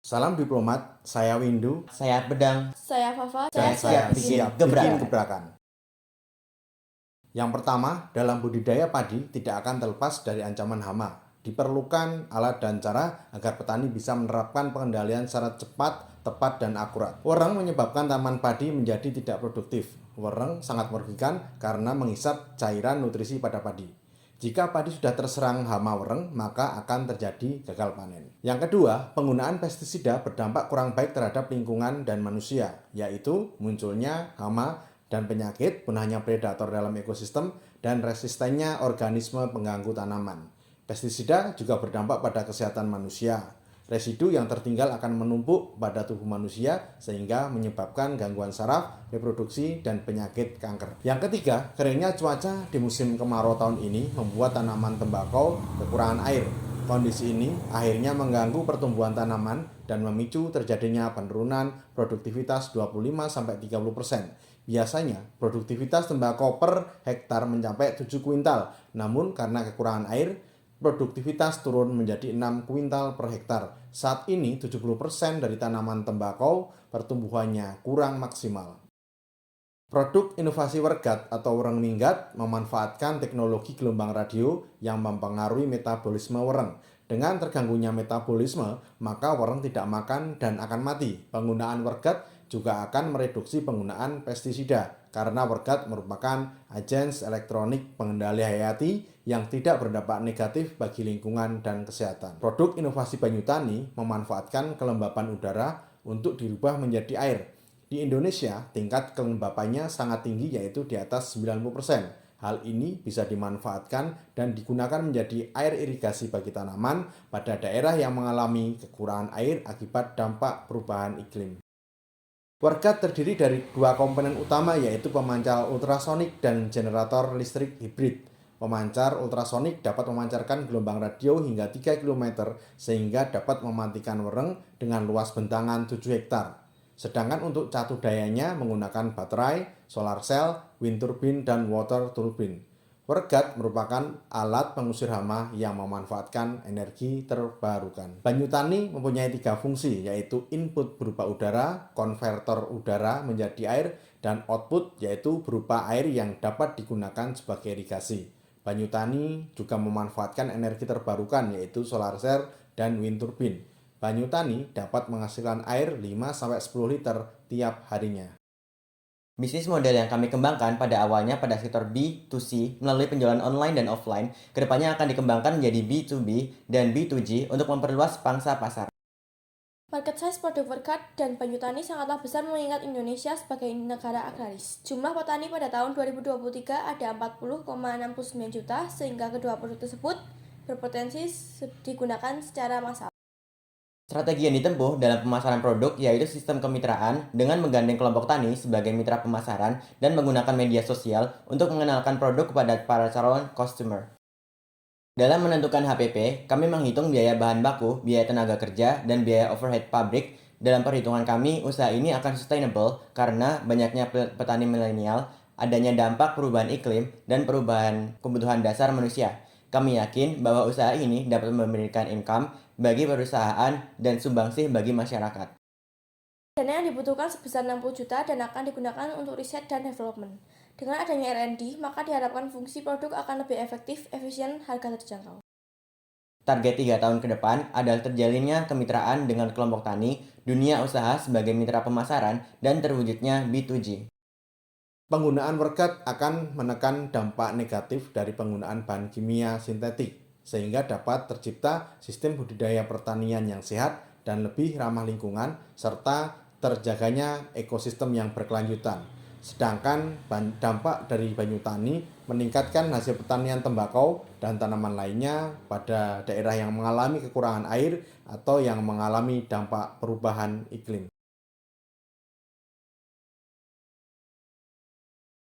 Salam diplomat, saya Windu, Saya Bedang. Saya Fafa, dan saya bikin siap gebrakan. bikin gebrakan. Yang pertama, dalam budidaya padi tidak akan terlepas dari ancaman hama. Diperlukan alat dan cara agar petani bisa menerapkan pengendalian secara cepat, tepat, dan akurat. Wereng menyebabkan tanaman padi menjadi tidak produktif. Wereng sangat merugikan karena menghisap cairan nutrisi pada padi. Jika padi sudah terserang hama wereng, maka akan terjadi gagal panen. Yang kedua, penggunaan pestisida berdampak kurang baik terhadap lingkungan dan manusia, yaitu munculnya hama dan penyakit, punahnya predator dalam ekosistem, dan resistennya organisme pengganggu tanaman. Pestisida juga berdampak pada kesehatan manusia. Residu yang tertinggal akan menumpuk pada tubuh manusia sehingga menyebabkan gangguan saraf, reproduksi, dan penyakit kanker. Yang ketiga, keringnya cuaca di musim kemarau tahun ini membuat tanaman tembakau kekurangan air. Kondisi ini akhirnya mengganggu pertumbuhan tanaman dan memicu terjadinya penurunan produktivitas 25-30%. Biasanya, produktivitas tembakau per hektar mencapai 7 kuintal, namun karena kekurangan air, produktivitas turun menjadi 6 kuintal per hektar. Saat ini 70% dari tanaman tembakau pertumbuhannya kurang maksimal. Produk inovasi Wergat atau wereng minggat memanfaatkan teknologi gelombang radio yang mempengaruhi metabolisme wereng. Dengan terganggunya metabolisme, maka wereng tidak makan dan akan mati. Penggunaan Wergat juga akan mereduksi penggunaan pestisida karena Wergat merupakan agens elektronik pengendali hayati yang tidak berdampak negatif bagi lingkungan dan kesehatan. Produk inovasi Banyutani memanfaatkan kelembapan udara untuk dirubah menjadi air. Di Indonesia, tingkat kelembapannya sangat tinggi yaitu di atas 90%. Hal ini bisa dimanfaatkan dan digunakan menjadi air irigasi bagi tanaman pada daerah yang mengalami kekurangan air akibat dampak perubahan iklim. Wergat terdiri dari dua komponen utama yaitu pemancar ultrasonik dan generator listrik hibrid. Pemancar ultrasonik dapat memancarkan gelombang radio hingga 3 km sehingga dapat mematikan wereng dengan luas bentangan 7 hektar. Sedangkan untuk catu dayanya menggunakan baterai, solar cell, wind turbine, dan water turbine. Wergat merupakan alat pengusir hama yang memanfaatkan energi terbarukan. Banyutani mempunyai 3 fungsi, yaitu input berupa udara, konverter udara menjadi air, dan output yaitu berupa air yang dapat digunakan sebagai irigasi. Banyutani juga memanfaatkan energi terbarukan yaitu solar cell dan wind turbine. Banyutani dapat menghasilkan air 5-10 liter tiap harinya. Bisnis model yang kami kembangkan pada awalnya pada sektor B2C melalui penjualan online dan offline, kedepannya akan dikembangkan menjadi B2B dan B2G untuk memperluas pangsa pasar. Market size produk Wergat dan Banyutani sangatlah besar mengingat Indonesia sebagai negara agraris. Jumlah petani pada tahun 2023 ada 40,69 juta sehingga kedua produk tersebut berpotensi digunakan secara massal. Strategi yang ditempuh dalam pemasaran produk yaitu sistem kemitraan dengan menggandeng kelompok tani sebagai mitra pemasaran dan menggunakan media sosial untuk mengenalkan produk kepada para calon customer. Dalam menentukan HPP, kami menghitung biaya bahan baku, biaya tenaga kerja, dan biaya overhead pabrik. Dalam perhitungan kami, usaha ini akan sustainable karena banyaknya petani milenial, adanya dampak perubahan iklim, dan perubahan kebutuhan dasar manusia. Kami yakin bahwa usaha ini dapat memberikan income bagi perusahaan dan sumbangsih bagi masyarakat. Dana yang dibutuhkan sebesar 60 juta dan akan digunakan untuk riset dan development. Dengan adanya R&D, maka diharapkan fungsi produk akan lebih efektif, efisien, harga terjangkau. Target 3 tahun ke depan adalah terjalinnya kemitraan dengan kelompok tani, dunia usaha sebagai mitra pemasaran, dan terwujudnya B2G. Penggunaan Wergat akan menekan dampak negatif dari penggunaan bahan kimia sintetik, sehingga dapat tercipta sistem budidaya pertanian yang sehat dan lebih ramah lingkungan, serta terjaganya ekosistem yang berkelanjutan. Sedangkan dampak dari Banyutani meningkatkan hasil pertanian tembakau dan tanaman lainnya pada daerah yang mengalami kekurangan air atau yang mengalami dampak perubahan iklim.